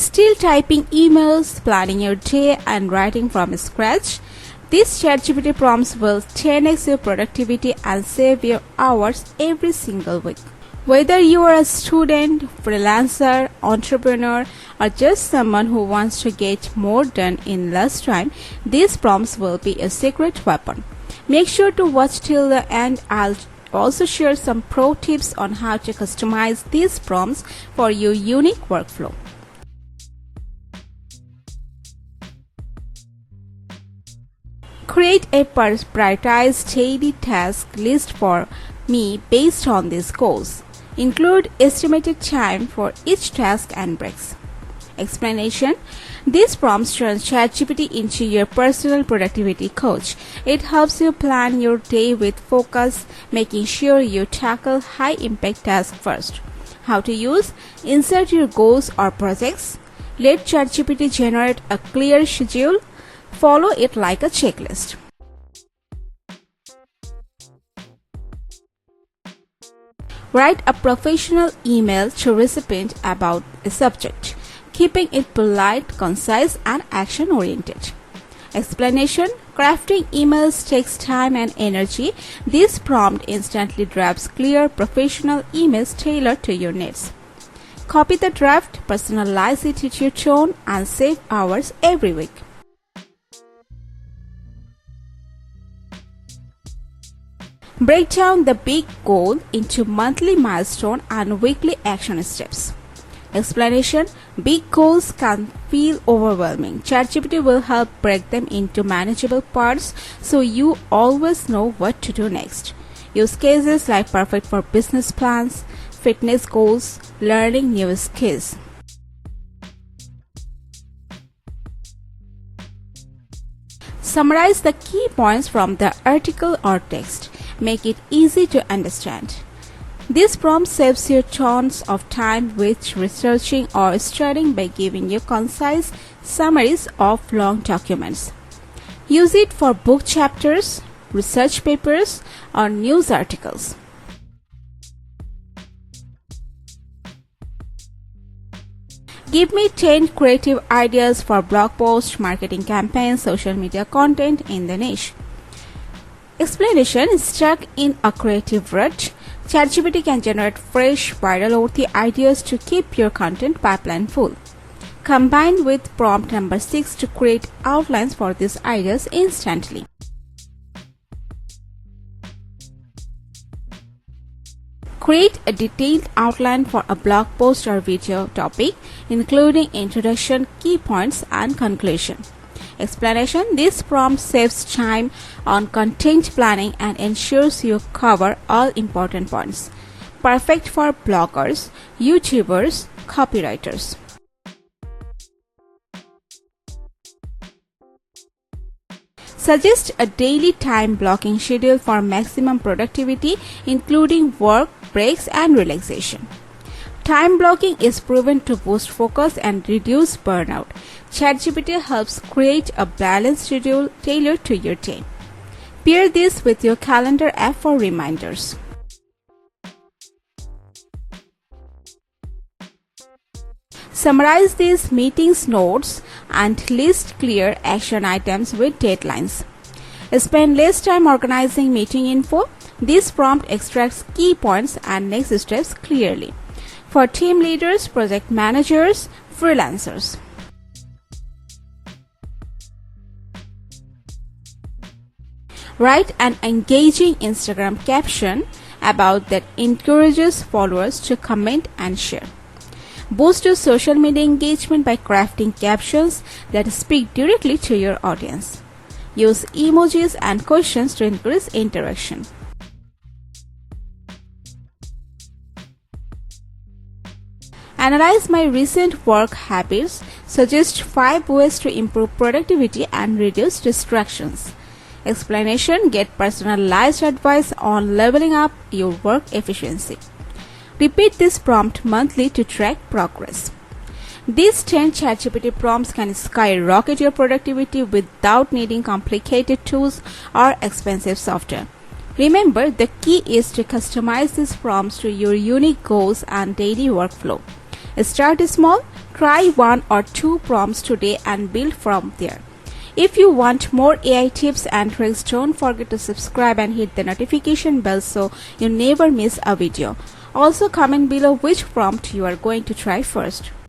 Still typing emails, planning your day, and writing from scratch? These ChatGPT prompts will 10x your productivity and save you hours every single week. Whether you are a student, freelancer, entrepreneur, or just someone who wants to get more done in less time, these prompts will be a secret weapon. Make sure to watch till the end. I'll also share some pro tips on how to customize these prompts for your unique workflow. Create a prioritized daily task list for me based on these goals. Include estimated time for each task and breaks. Explanation: these prompts turn ChatGPT into your personal productivity coach. It helps you plan your day with focus, making sure you tackle high-impact tasks first. How to use: insert your goals or projects. Let ChatGPT generate a clear schedule. Follow it like a checklist. Write a professional email to recipient about a subject, keeping it polite, concise, and action-oriented. Explanation: crafting emails takes time and energy. This prompt instantly drafts clear, professional emails tailored to your needs. Copy the draft, personalize it to your tone, and save hours every week. Break down the big goal into monthly milestone and weekly action steps. Explanation: big goals can feel overwhelming. ChatGPT will help break them into manageable parts so you always know what to do next. Use cases like perfect for business plans, fitness goals, learning new skills. Summarize the key points from the article or text. Make it easy to understand. This prompt saves you tons of time with researching or studying by giving you concise summaries of long documents. Use it for book chapters, research papers, or news articles. Give me 10 creative ideas for blog posts, marketing campaigns, social media content in the niche. Explanation: stuck in a creative rut, ChatGPT can generate fresh, viral-worthy ideas to keep your content pipeline full. Combine with prompt number 6 to create outlines for these ideas instantly. Create a detailed outline for a blog post or video topic, including introduction, key points, and conclusion. Explanation: this prompt saves time on content planning and ensures you cover all important points. Perfect for bloggers, YouTubers, copywriters. Suggest a daily time blocking schedule for maximum productivity, including work, breaks, and relaxation. Time blocking is proven to boost focus and reduce burnout. ChatGPT helps create a balanced schedule tailored to your day. Pair this with your calendar app for reminders. Summarize these meetings notes and list clear action items with deadlines. Spend less time organizing meeting info. This prompt extracts key points and next steps clearly. For team leaders, project managers, freelancers. Write an engaging Instagram caption about that encourages followers to comment and share. Boost your social media engagement by crafting captions that speak directly to your audience. Use emojis and questions to increase interaction. Analyze my recent work habits. Suggest 5 ways to improve productivity and reduce distractions. Explanation: get personalized advice on leveling up your work efficiency. Repeat this prompt monthly to track progress. These 10 ChatGPT prompts can skyrocket your productivity without needing complicated tools or expensive software. Remember, the key is to customize these prompts to your unique goals and daily workflow. Start small, try 1 or 2 prompts today and build from there. If you want more AI tips and tricks, don't forget to subscribe and hit the notification bell so you never miss a video. Also comment below which prompt you are going to try first.